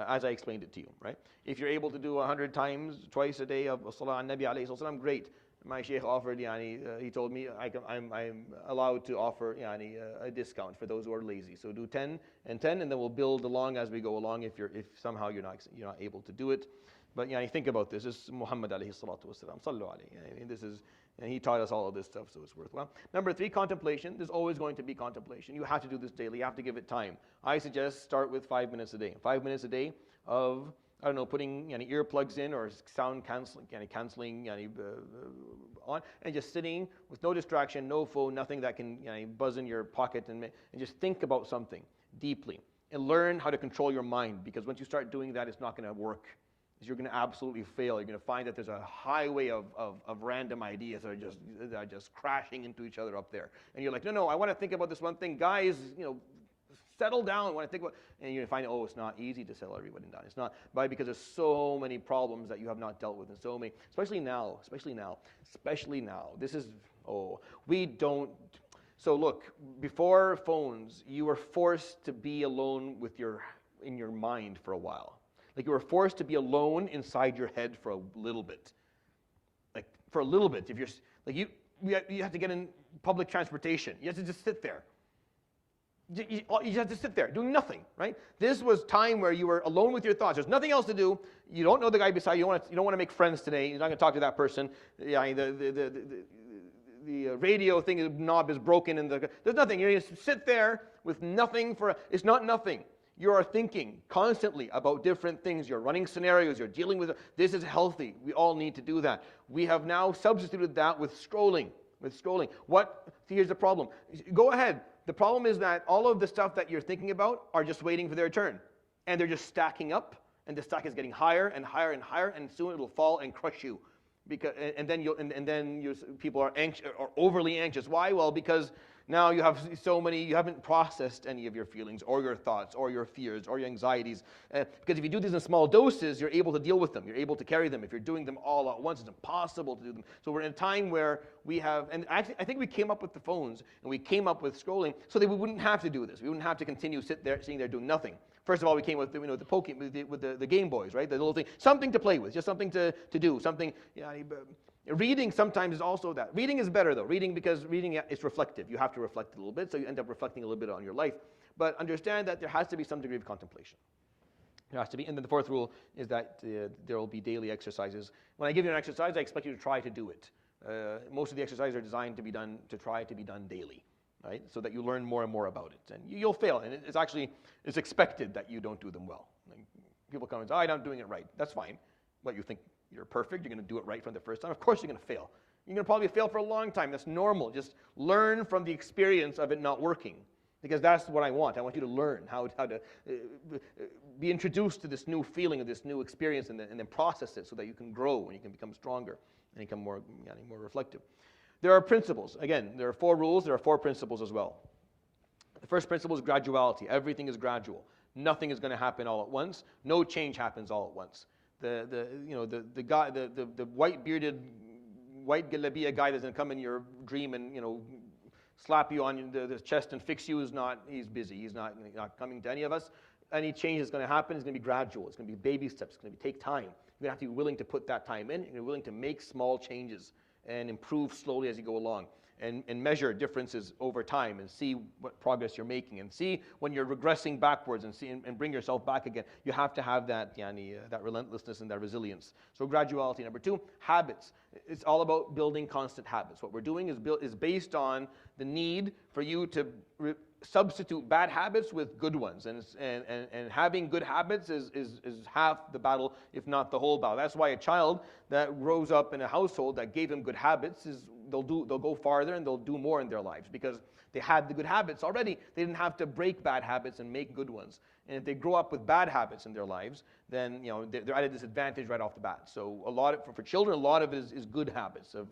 as I explained it to you, right? If you're able to do 100 times, twice a day of Salah on Nabi alayhi salam, great. My sheikh offered, he told me I'm allowed to offer a discount for those who are lazy. So do 10 and 10, and then we'll build along as we go along if somehow you're not able to do it. But think about this. This is Muhammad alayhi salatu wasalam. Sallu alayhi. This is, and he taught us all of this stuff, so it's worthwhile. Number three, contemplation. There's always going to be contemplation. You have to do this daily. You have to give it time. I suggest start with 5 minutes a day. 5 minutes a day of, I don't know, putting earplugs in or sound canceling on, and just sitting with no distraction, no phone, nothing that can buzz in your pocket, and just think about something deeply and learn how to control your mind, because once you start doing that, it's not going to work. You're going to absolutely fail. You're going to find that there's a highway of random ideas that are just crashing into each other up there. And you're like, no, I want to think about this one thing. Guys, settle down when I think about, and you find, it's not easy to settle everybody down. It's not, because there's so many problems that you have not dealt with, and so many, especially now. This is, we don't. So look, before phones, you were forced to be alone in your mind for a while. Like you were forced to be alone inside your head for a little bit. Like for a little bit, if you're like you have to get in public transportation. You have to just sit there. You have to sit there doing nothing, right? This was time where you were alone with your thoughts. There's nothing else to do. You don't know the guy beside you. You don't want to make friends today. You're not going to talk to that person. The radio knob is broken, and there's nothing. You're going to sit there with nothing it's not nothing. You are thinking constantly about different things. You're running scenarios. You're dealing with. This is healthy. We all need to do that. We have now substituted that with scrolling. Here's the problem. Go ahead. The problem is that all of the stuff that you're thinking about are just waiting for their turn. And they're just stacking up. And the stack is getting higher and higher and higher. And soon it'll fall and crush you. People are anxious or overly anxious. Why? Well, because now you haven't processed any of your feelings or your thoughts or your fears or your anxieties. Because if you do these in small doses, you're able to deal with them. You're able to carry them. If you're doing them all at once, it's impossible to do them. So we're in a time where we have, and actually I think we came up with the phones and we came up with scrolling so that we wouldn't have to do this. We wouldn't have to continue sitting there doing nothing. First of all, we came with the Game Boys, right? The little thing, something to play with, just something to do, something. Reading sometimes is also that. Reading is better though. Because reading is reflective. You have to reflect a little bit, so you end up reflecting a little bit on your life. But understand that there has to be some degree of contemplation. There has to be. And then the fourth rule is that there will be daily exercises. When I give you an exercise, I expect you to try to do it. Most of the exercises are designed to try to be done daily, right? So that you learn more and more about it. And you'll fail. And it's expected that you don't do them well. Like, people come and say, I'm not doing it right. That's fine. But you think you're perfect, you're going to do it right from the first time. Of course you're going to fail. You're going to probably fail for a long time. That's normal. Just learn from the experience of it not working. Because that's what I want. I want you to learn how to be introduced to this new feeling, of this new experience, and then process it so that you can grow and you can become stronger and become more reflective. There are principles. Again, there are 4 rules. There are 4 principles as well. The first principle is graduality. Everything is gradual. Nothing is going to happen all at once. No change happens all at once. The guy, the white-bearded, white Galabiya guy that's going to come in your dream and slap you on the chest and fix you he's busy. He's not coming to any of us. Any change that's going to happen is going to be gradual. It's going to be baby steps. It's going to take time. You're going to have to be willing to put that time in. You're willing to make small changes and improve slowly as you go along. And measure differences over time and see what progress you're making and see when you're regressing backwards and bring yourself back again. You have to have that relentlessness and that resilience. So graduality. Number 2, habits. It's all about building constant habits. What we're doing is based on the need for you to substitute bad habits with good ones. And having good habits is half the battle, if not the whole battle. That's why a child that grows up in a household that gave him good habits they'll go farther and they'll do more in their lives because they had the good habits already. They didn't have to break bad habits and make good ones. And if they grow up with bad habits in their lives, then they're at a disadvantage right off the bat. So a lot for children, a lot of it is good habits of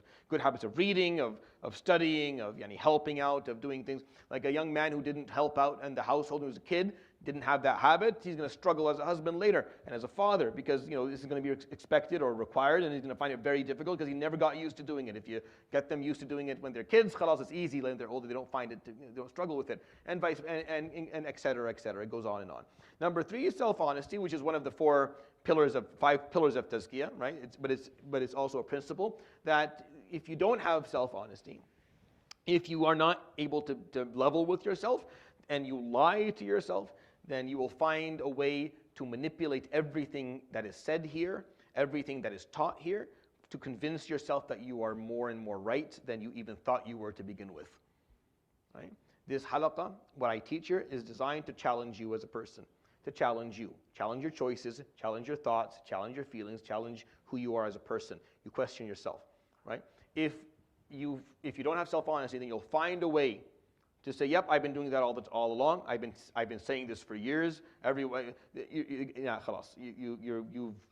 reading, of studying, of helping out, of doing things. Like a young man who didn't help out in the household when he was a kid, didn't have that habit, he's going to struggle as a husband later and as a father because this is going to be expected or required, and he's going to find it very difficult because he never got used to doing it. If you get them used to doing it when they're kids, khalas, it's easy. When they're older, they don't find it, they don't struggle with it, and et cetera, et cetera. It goes on and on. Number 3 is self-honesty, which is one of the 5 pillars of Tazkiyah, right? But it's also a principle that if you don't have self-honesty, if you are not able to level with yourself and you lie to yourself, then you will find a way to manipulate everything that is said here, everything that is taught here, to convince yourself that you are more and more right than you even thought you were to begin with. Right? This halaqah, what I teach here, is designed to challenge you as a person, to challenge you. Challenge your choices, challenge your thoughts, challenge your feelings, challenge who you are as a person. You question yourself. Right? If you don't have self-honesty, then you'll find a way to say, yep, I've been doing that all along. I've been saying this for years. You've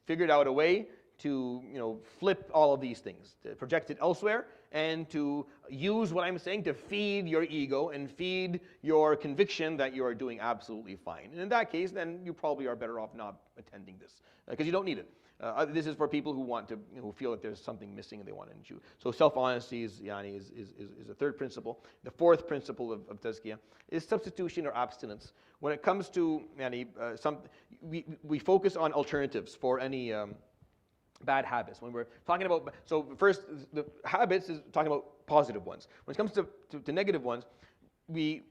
figured out a way to flip all of these things, to project it elsewhere, and to use what I'm saying to feed your ego and feed your conviction that you are doing absolutely fine. And in that case, then you probably are better off not attending this because you don't need it. This is for people who feel that there's something missing and they want to ensure. So self-honesty is a third principle. The 4th principle of Tazkiyah is substitution or abstinence. When it comes to we focus on alternatives for any bad habits. When we're talking about, so first the habits is talking about positive ones. When it comes to negative ones, the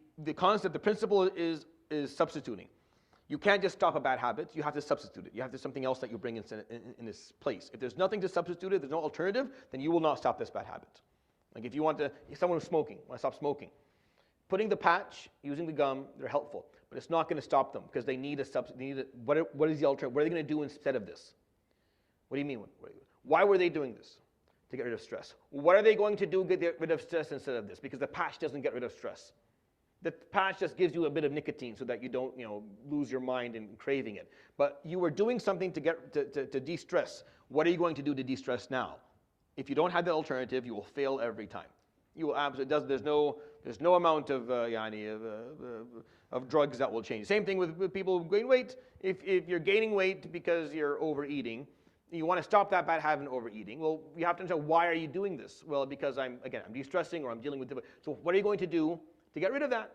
principle is substituting. You can't just stop a bad habit. You have to substitute it. You have to something else that you bring in its place. If there's nothing to substitute it, there's no alternative, then you will not stop this bad habit. Like if someone who's smoking, want to stop smoking, putting the patch, using the gum, they're helpful, but it's not going to stop them because they need a substitute. What is the alternative? What are they going to do instead of this? What do you mean? Why were they doing this? To get rid of stress. What are they going to do to get rid of stress instead of this? Because the patch doesn't get rid of stress. The patch just gives you a bit of nicotine so that you don't, lose your mind in craving it. But you were doing something to de-stress. What are you going to do to de-stress now? If you don't have the alternative, you will fail every time. You will absolutely. There's no amount of drugs that will change. Same thing with people who gain weight. If you're gaining weight because you're overeating, you want to stop that bad habit of overeating. Well, you have to understand, why are you doing this? Well, because I'm de-stressing or I'm dealing with. So what are you going to do to get rid of that?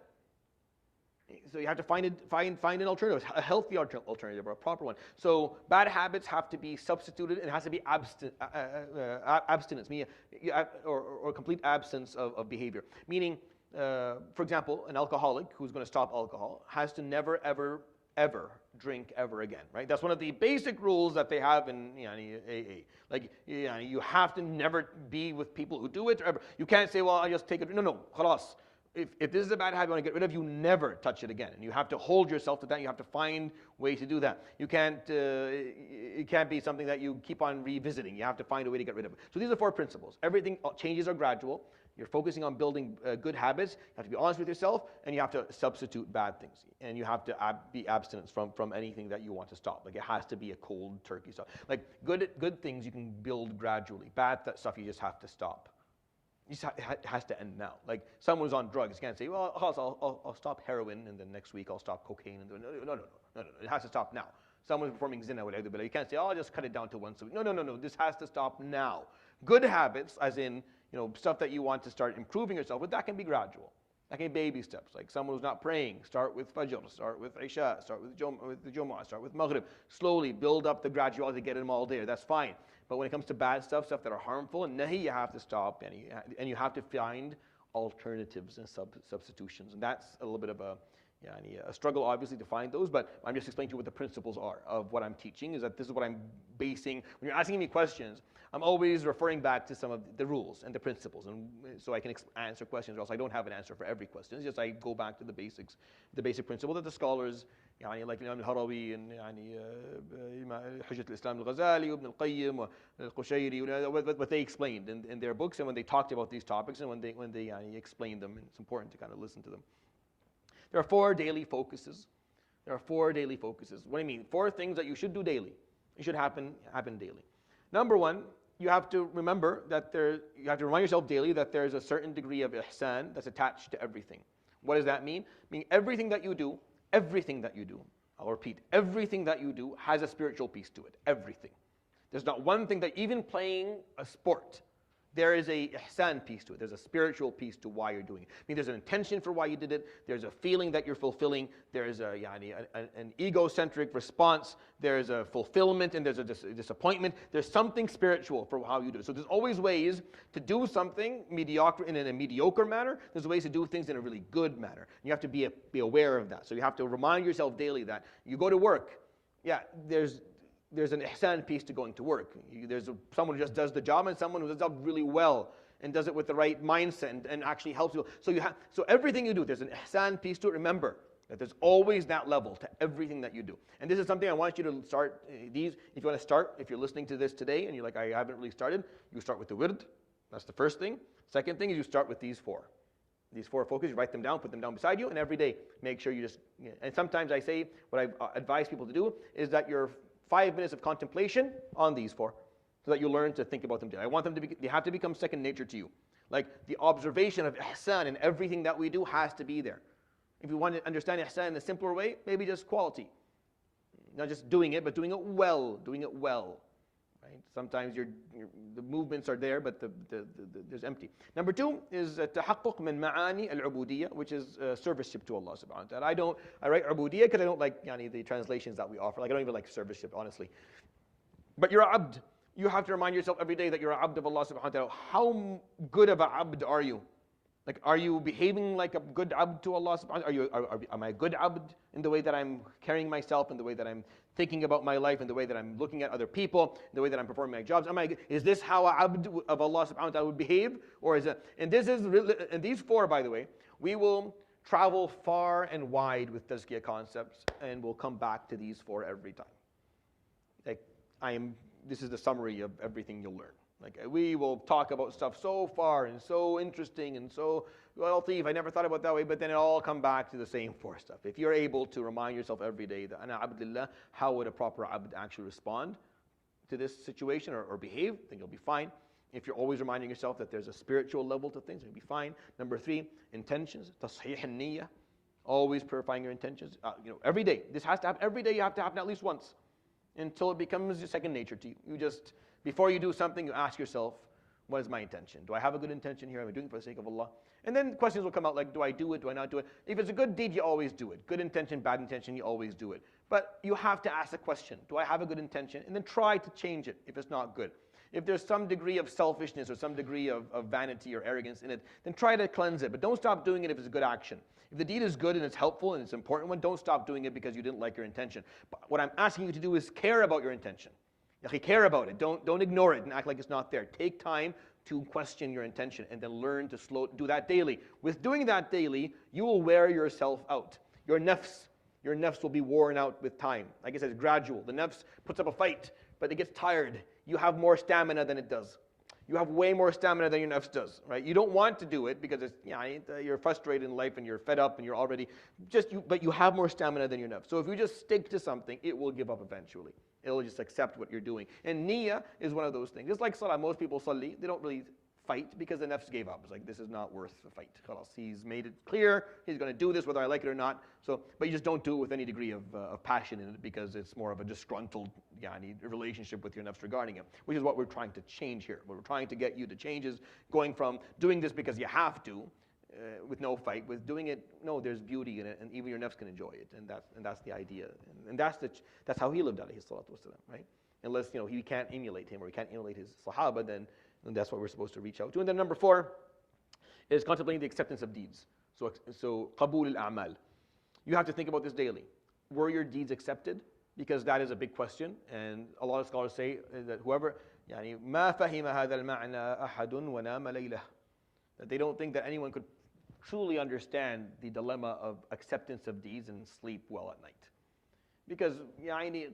So you have to find an alternative, a healthy alternative or a proper one. So bad habits have to be substituted, and it has to be abstinence, meaning or complete absence of behavior. Meaning, for example, an alcoholic who's going to stop alcohol has to never, ever, ever drink ever again. Right? That's one of the basic rules that they have in AA. Like you have to never be with people who do it. Ever. You can't say, well, I just take it. No, khalas. If this is a bad habit you want to get rid of, you never touch it again. And you have to hold yourself to that. You have to find ways to do that. You can't, it can't be something that you keep on revisiting. You have to find a way to get rid of it. So these are 4 principles. Everything, changes are gradual. You're focusing on building good habits. You have to be honest with yourself, and you have to substitute bad things. And you have to be abstinent from anything that you want to stop. Like it has to be a cold turkey stop. Like good things you can build gradually. Bad stuff you just have to stop. It has to end now. Like someone's on drugs, you can't say, well, I'll stop heroin, and then next week I'll stop cocaine. No. It has to stop now. Someone's performing zina, whatever, but you can't say, oh, I'll just cut it down to once a week. No. This has to stop now. Good habits, as in stuff that you want to start improving yourself with, that can be gradual. That can be baby steps. Like someone who's not praying, start with Fajr, start with Isha, start with the Jumu'ah, start with Maghrib. Slowly build up the graduality, get them all there. That's fine. But when it comes to bad stuff that are harmful, and nahi, you have to stop, and you have to find alternatives and substitutions. And that's a little bit of a a struggle obviously to find those, but I'm just explaining to you what the principles are of what I'm teaching, is that this is what I'm basing. When you're asking me questions, I'm always referring back to some of the rules and the principles, and so I can answer questions, or else I don't have an answer for every question. It's just I go back to the basics, the basic principle that the scholars, like Imam al-Harawi and Hujjat al-Islam al-Ghazali, Ibn al-Qayyim, al-Qushayri, what they explained in their books, and when they talked about these topics, and when they explained them, and it's important to kind of listen to them. There are 4 daily focuses. There are 4 daily focuses. What do I mean? 4 things that you should do daily. It should happen daily. Number 1, you have to remember that you have to remind yourself daily that there's a certain degree of ihsan that's attached to everything. What does that mean? Meaning everything that you do, I'll repeat, everything that you do has a spiritual piece to it. Everything. There's not one thing that, even playing a sport, there is a ihsan piece to it. There's a spiritual piece to why you're doing it. I mean, there's an intention for why you did it. There's a feeling that you're fulfilling. There's an egocentric response. There's a fulfillment, and there's a disappointment. There's something spiritual for how you do it. So there's always ways to do something mediocre in a mediocre manner. There's ways to do things in a really good manner. You have to be aware of that. So you have to remind yourself daily that you go to work. There's an ihsan piece to going to work. There's someone who just does the job, and someone who does the job really well and does it with the right mindset and actually helps you. So everything you do, there's an ihsan piece to it. Remember that there's always that level to everything that you do. And this is something I want you to start these. If you want to start, if you're listening to this today and you're like, I haven't really started, you start with the wird. That's the first thing. Second thing is you start with these 4. These 4 focuses, you write them down, put them down beside you, and every day make sure you just, and sometimes I say, what I advise people to do is that you're 5 minutes of contemplation on these 4, so that you learn to think about them daily. I want them to they have to become second nature to you. Like the observation of ihsan in everything that we do has to be there. If you want to understand ihsan in a simpler way, maybe just quality. Not just doing it, but doing it well. Right? Sometimes the movements are there, but there's empty. Number 2 is tahaqquq min ma'ani al-ubudiyya, which is serviceship to Allah subhanahu wa ta'ala. I write ubudiyya because I don't like the translations that we offer. Like I don't even like serviceship, honestly. But you're a abd. You have to remind yourself every day that you're a abd of Allah subhanahu wa ta'ala. How good of a abd are you? Like, are you behaving like a good abd to Allah subhanahu wa ta'ala? Am I a good abd in the way that I'm carrying myself, in the way that I'm thinking about my life, in the way that I'm looking at other people, in the way that I'm performing my jobs? Is this how a abd of Allah subhanahu wa ta'ala would behave? Or is it, and these 4, by the way, we will travel far and wide with Tazkiyah concepts, and we'll come back to these 4 every time. Like, this is the summary of everything you'll learn. Like, we will talk about stuff so far and so interesting and so, well, Thief, I never thought about it that way, but then it all come back to the same 4 stuff. If you're able to remind yourself every day that, ana abdullah, how would a proper abd actually respond to this situation or behave, then you'll be fine. If you're always reminding yourself that there's a spiritual level to things, you'll be fine. Number 3, intentions, tasheeh al-niyyah, always purifying your intentions. Every day. This has to happen. Every day you have to happen at least once until it becomes your second nature to you. Before you do something, you ask yourself, what is my intention? Do I have a good intention here? Am I doing it for the sake of Allah? And then questions will come out like, do I do it? Do I not do it? If it's a good deed, you always do it. Good intention, bad intention, you always do it. But you have to ask the question, do I have a good intention? And then try to change it if it's not good. If there's some degree of selfishness or some degree of vanity or arrogance in it, then try to cleanse it. But don't stop doing it if it's a good action. If the deed is good and it's helpful and it's an important one, don't stop doing it because you didn't like your intention. But what I'm asking you to do is care about your intention. Care about it. Don't ignore it and act like it's not there. Take time to question your intention and then learn to do that daily. With doing that daily, you will wear yourself out. Your nafs will be worn out with time. Like I said, it's gradual. The nafs puts up a fight, but it gets tired. You have more stamina than it does. You have way more stamina than your nafs does, right? You don't want to do it because you're frustrated in life and you're fed up and you're already but you have more stamina than your nafs. So if you just stick to something, it will give up eventually. It'll just accept what you're doing. And niyyah is one of those things. Just like salah, most people salli, they don't really fight because the nafs gave up. It's like, this is not worth the fight. He's made it clear, he's going to do this whether I like it or not. But you just don't do it with any degree of passion in it because it's more of a disgruntled relationship with your nafs regarding it, which is what we're trying to change here. What we're trying to get you to change is going from doing this because you have to, with no fight, with doing it, no, there's beauty in it, and even your nafs can enjoy it, and that's the idea, and that's how he lived, alayhi salatu wasalam, right? Unless he can't emulate him or he can't emulate his sahaba, then that's what we're supposed to reach out to. And then number 4 is contemplating the acceptance of deeds. So qabul al-a'mal. You have to think about this daily. Were your deeds accepted? Because that is a big question, and a lot of scholars say that whoever يعني ما فهم هذا المعنى أحد ونام ليلة, that they don't think that anyone could truly understand the dilemma of acceptance of deeds and sleep well at night. Because يعني,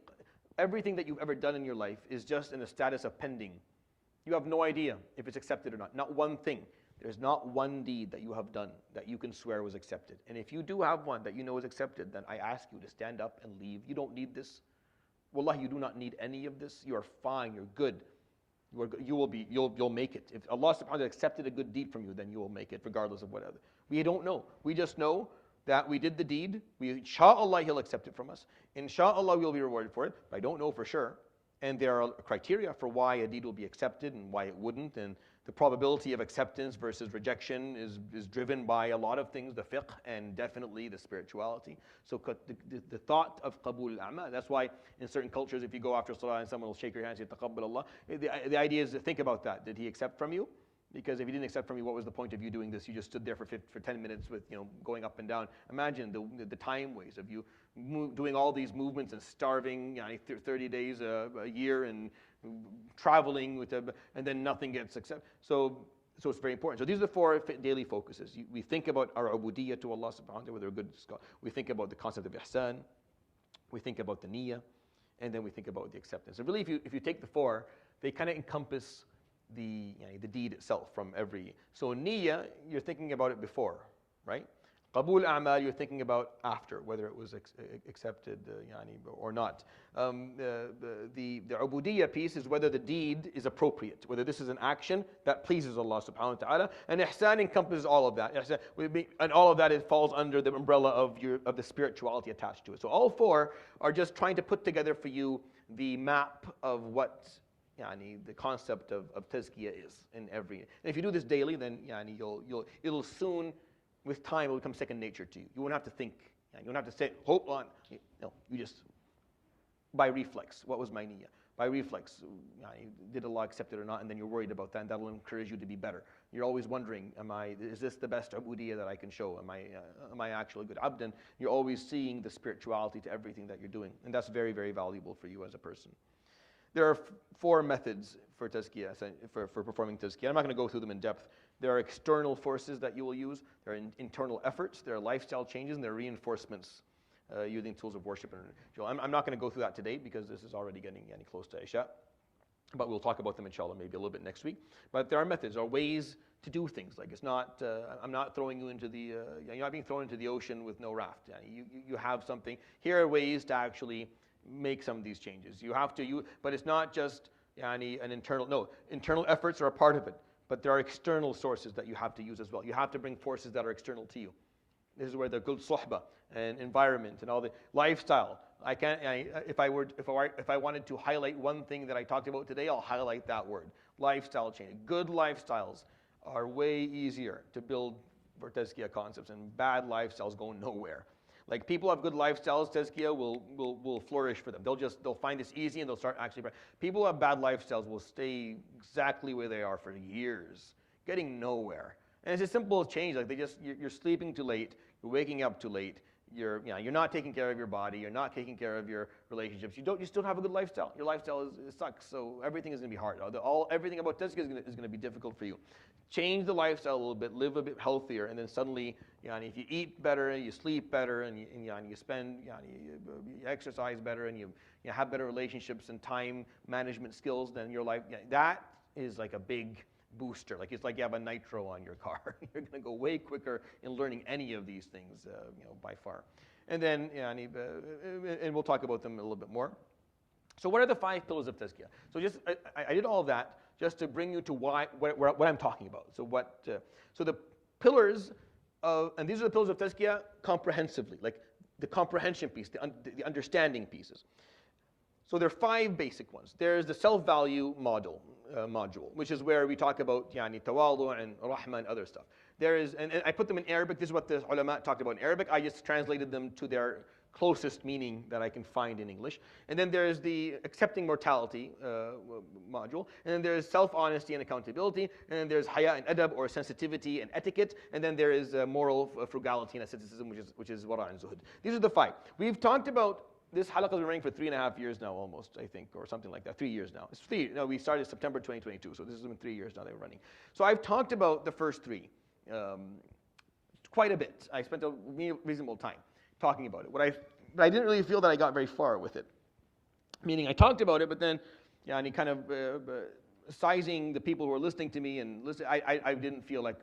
everything that you've ever done in your life is just in a status of pending. You have no idea if it's accepted or not. Not one thing. There's not one deed that you have done that you can swear was accepted. And if you do have one that you know is accepted, then I ask you to stand up and leave. You don't need this. Wallahi, you do not need any of this. You are fine. You're good. You'll make it. If Allah subhanahu wa ta'ala accepted a good deed from you, then you will make it, regardless of whatever. We don't know. We just know that we did the deed. Insha'Allah, He'll accept it from us. Insha'Allah, we'll be rewarded for it. But I don't know for sure. And there are criteria for why a deed will be accepted and why it wouldn't. And the probability of acceptance versus rejection is driven by a lot of things, the fiqh and definitely the spirituality. So the thought of qabul al-a'mal, that's why in certain cultures, if you go after salah and someone will shake your hand and say, taqabbal Allah, the idea is to think about that. Did he accept from you? Because if he didn't accept from you, what was the point of you doing this? You just stood there for 10 minutes with, going up and down. Imagine the time waste of you doing all these movements and starving 30 days a year and traveling and then nothing gets accepted. So it's very important. So these are the 4 daily focuses. We think about our ubudiyyah to Allah subhanahu wa ta'ala, whether a good scholar. We think about the concept of ihsan. We think about the niyyah. And then we think about the acceptance. And really, if you take the 4, they kind of encompass the deed itself from every. So niyyah, you're thinking about it before, right? Qabul a'mal, you're thinking about after, whether it was accepted or not. The ubudiyyah piece is whether the deed is appropriate, whether this is an action that pleases Allah subhanahu wa ta'ala. And ihsan encompasses all of that. And all of that falls under the umbrella of the spirituality attached to it. So all 4 are just trying to put together for you the map of what the concept of tazkiyah is in every. And if you do this daily, then it'll soon, with time, it will become second nature to you. You won't have to think. You won't have to say, hold on. No, you just, by reflex, what was my niyyah? By reflex, did Allah accept it or not? And then you're worried about that, and that'll encourage you to be better. You're always wondering, is this the best ubudiyyah that I can show? Am I actually a good abd? And you're always seeing the spirituality to everything that you're doing. And that's very, very valuable for you as a person. There are 4 methods for tazkiyah, for performing tazkiyah. I'm not going to go through them in depth. There are external forces that you will use. There are internal efforts. There are lifestyle changes, and there are reinforcements using tools of worship. I'm not going to go through that today because this is already getting close to Isha. But we'll talk about them, inshallah, maybe a little bit next week. But there are methods, there are ways to do things. Like it's not, I'm not throwing you into the, you're not being thrown into the ocean with no raft. You have something. Here are ways to actually make some of these changes. You have to, but it's not just an internal, no, internal efforts are a part of it, but there are external sources that you have to use as well. You have to bring forces that are external to you. This is where the good suhbah and environment and all the lifestyle. If I wanted to highlight one thing that I talked about today, I'll highlight that word, lifestyle change. Good lifestyles are way easier to build for tazkiyah concepts, and bad lifestyles go nowhere. Like people have good lifestyles, tazkiyah will flourish for them. They'll find this easy and they'll start actually. People who have bad lifestyles will stay exactly where they are for years, getting nowhere. And it's as simple as change. Like you're sleeping too late, you're waking up too late. You're not taking care of your body. You're not taking care of your relationships. You still have a good lifestyle. Your lifestyle sucks. So everything is going to be hard. Everything about tazkiyah is going to be difficult for you. Change the lifestyle a little bit, live a bit healthier, and then suddenly, if you eat better, and you sleep better, and you spend, you exercise better, and you have better relationships and time management skills, then your life, that is like a big booster. Like it's like you have a nitro on your car. You're going to go way quicker in learning any of these things, by far. And then, and we'll talk about them a little bit more. So what are the 5 pillars of tazkiyah? So I did all of that just to bring you to what I'm talking about. So the pillars and these are the pillars of tazkiyah comprehensively, like the comprehension piece, the understanding pieces. So there are 5 basic ones. There's the self-value module, which is where we talk about tawadu and rahma and other stuff. There is, and I put them in Arabic. This is what the ulama talked about in Arabic. I just translated them to their closest meaning that I can find in English. And then there's the accepting mortality module. And then there's self-honesty and accountability. And then there's haya and adab, or sensitivity and etiquette. And then there is moral frugality and asceticism, which is wara and zuhud. These are the 5. We've talked about this halaqah has been running for 3.5 years now, almost, I think, or something like that. 3 years now. It's 3. No, we started September 2022, so this has been 3 years now they were running. So I've talked about the first 3 quite a bit. I spent a reasonable time talking about it. But I didn't really feel that I got very far with it. Meaning I talked about it, but then, yeah, and kind of sizing the people who were listening to me and I didn't feel like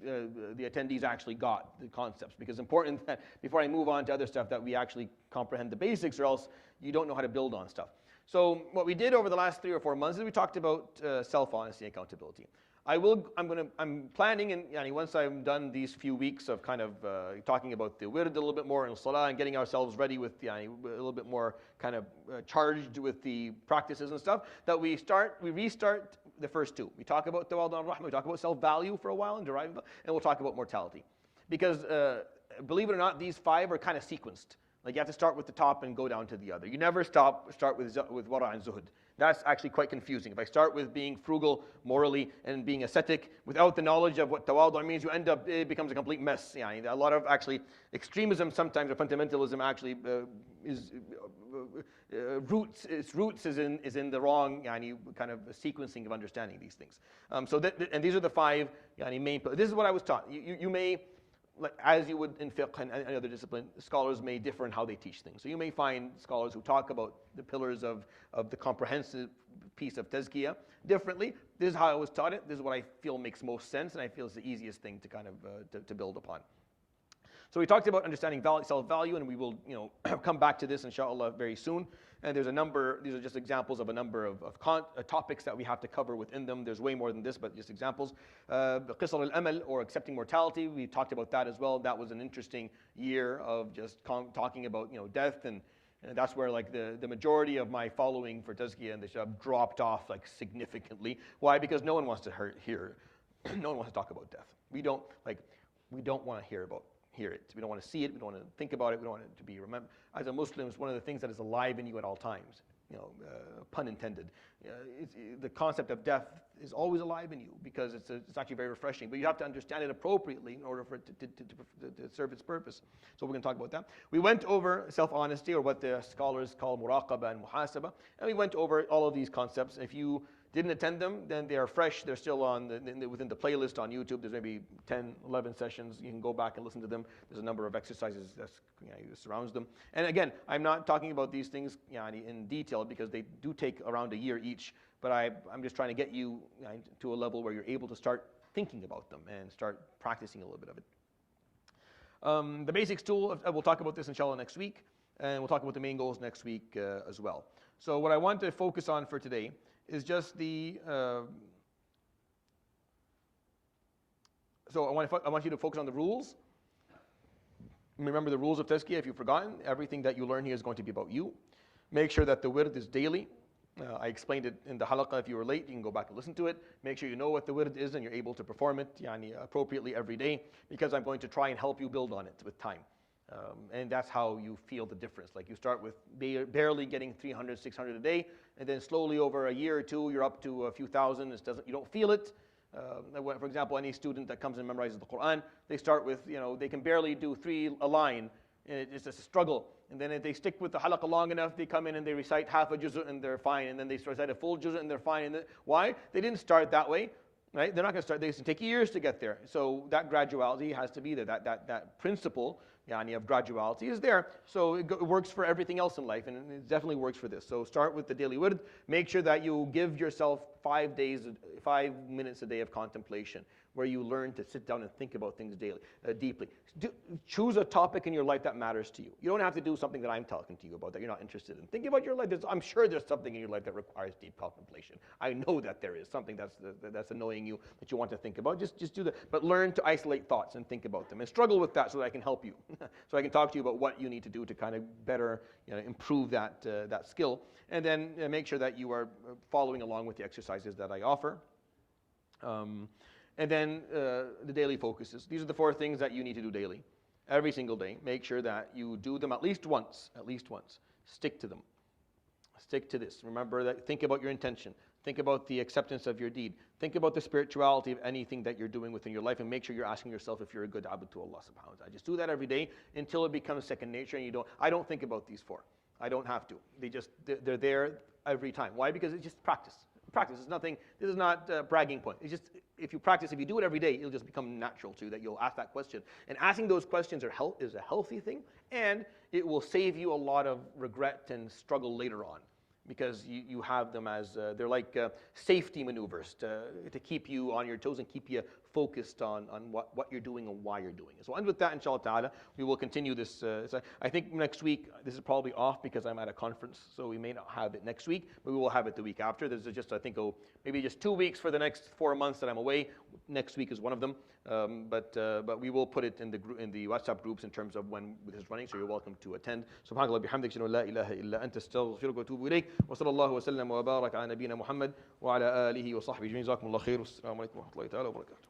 the attendees actually got the concepts, because it's important that before I move on to other stuff that we actually comprehend the basics, or else you don't know how to build on stuff. So what we did over the last 3 or 4 months is we talked about self-honesty and accountability. I'm planning, and once I'm done these few weeks of kind of talking about the wird a little bit more and salah and getting ourselves ready with a little bit more kind of charged with the practices and stuff, that we restart the first 2. We talk about tawadu and rahmah, we talk about self-value for a while and derive, and we'll talk about mortality. Because believe it or not, these 5 are kind of sequenced. Like you have to start with the top and go down to the other. You never start with wara and zuhud. That's actually quite confusing. If I start with being frugal morally and being ascetic without the knowledge of what tawadu means, it becomes a complete mess. Yeah, a lot of actually extremism sometimes, or fundamentalism actually its roots is in the wrong kind of sequencing of understanding these things. And these are the 5 main. This is what I was taught. You may, like, as you would in fiqh and any other discipline, scholars may differ in how they teach things. So you may find scholars who talk about the pillars of the comprehensive piece of Tazkiyah differently. This is how I was taught it. This is what I feel makes most sense, and I feel is the easiest thing to kind of to build upon. So we talked about understanding self-value, and we will come back to this inshallah very soon. And there's a number, these are just examples of a number of topics that we have to cover within them. There's way more than this, but just examples. Qisar al-amal, or accepting mortality, we talked about that as well. That was an interesting year of just talking about death, and that's where like the majority of my following for Tazkiyah and the shab dropped off like significantly. Why? Because no one wants to hear, no one wants to talk about death. We don't want to hear it. We don't want to see it. We don't want to think about it. We don't want it to be remembered. As a Muslim, it's one of the things that is alive in you at all times. Pun intended. The concept of death is always alive in you because it's actually very refreshing. But you have to understand it appropriately in order for it to serve its purpose. So we're going to talk about that. We went over self-honesty, or what the scholars call muraqaba and muhasaba, and we went over all of these concepts. If you didn't attend them, then they are fresh. They're still on within the playlist on YouTube. There's maybe 10, 11 sessions. You can go back and listen to them. There's a number of exercises that surrounds them. And again, I'm not talking about these things in detail because they do take around a year each. But I'm just trying to get you to a level where you're able to start thinking about them and start practicing a little bit of it. The basics tool, we'll talk about this inshallah next week. And we'll talk about the main goals next week as well. So what I want to focus on for today is just so I want you to focus on the rules. Remember the rules of Tazkiyah if you've forgotten. Everything that you learn here is going to be about you. Make sure that the wird is daily. I explained it in the halaqah. If you were late, you can go back and listen to it. Make sure you know what the wird is and you're able to perform it appropriately every day, because I'm going to try and help you build on it with time. And that's how you feel the difference. Like you start with barely getting 300, 600 a day, and then slowly over a year or two, you're up to a few thousand. You don't feel it. For example, any student that comes and memorizes the Quran, they start with, they can barely do a line. And it's just a struggle. And then if they stick with the halaqah long enough, they come in and they recite half a juz' and they're fine. And then they recite a full juz' and they're fine. Why? They didn't start that way. Right? They're not going to start. They take years to get there. So that graduality has to be there. That principle of graduality is there. So it works for everything else in life, and it definitely works for this. So start with the daily wird. Make sure that you give yourself 5 minutes a day of contemplation, where you learn to sit down and think about things deeply. Choose a topic in your life that matters to you. You don't have to do something that I'm talking to you about that you're not interested in. Think about your life. I'm sure there's something in your life that requires deep contemplation. I know that there is something that's annoying you that you want to think about. Just do that. But learn to isolate thoughts and think about them, and struggle with that so that I can help you. So I can talk to you about what you need to do to kind of better improve that skill. And then make sure that you are following along with the exercises that I offer. And then the daily focuses. These are the 4 things that you need to do daily. every single day. Make sure that you do them at least once, Stick to them. Stick to this. Remember that, think about your intention. Think about the acceptance of your deed. Think about the spirituality of anything that you're doing within your life, and make sure you're asking yourself if you're a good abd to Allah subhanahu wa ta'ala. Just do that every day until it becomes second nature, and I don't think about these four. I don't have to. They're there every time. Why? Because it's just practice. Practice is nothing. This is not a bragging point. It's just, if you practice, if you do it every day, it'll just become natural to you that you'll ask that question. And asking those questions is a healthy thing, and it will save you a lot of regret and struggle later on, because you have them as, they're like safety maneuvers to keep you on your toes and keep you focused on what you're doing and why you're doing it. So, and with that, inshallah ta'ala, we will continue this. I think next week, this is probably off because I'm at a conference, so we may not have it next week, but we will have it the week after. There's just, I think, maybe just 2 weeks for the next 4 months that I'm away. Next week is one of them. But we will put it in the WhatsApp groups in terms of when this is running, so you're welcome to attend. Subhanallah bihamdik, shadu la ilaha illa anta, astaghfiruka wa atubu ilayk, wa sallallahu wa sallam wa barak ala nabiyyina Muhammad wa ala alihi wa sahbihi ajma'in. Jazakumullahu khair. Wassalamu alaikum wa rahmatullahi ta'ala wa barakatuh.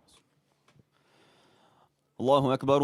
Allahu Akbar.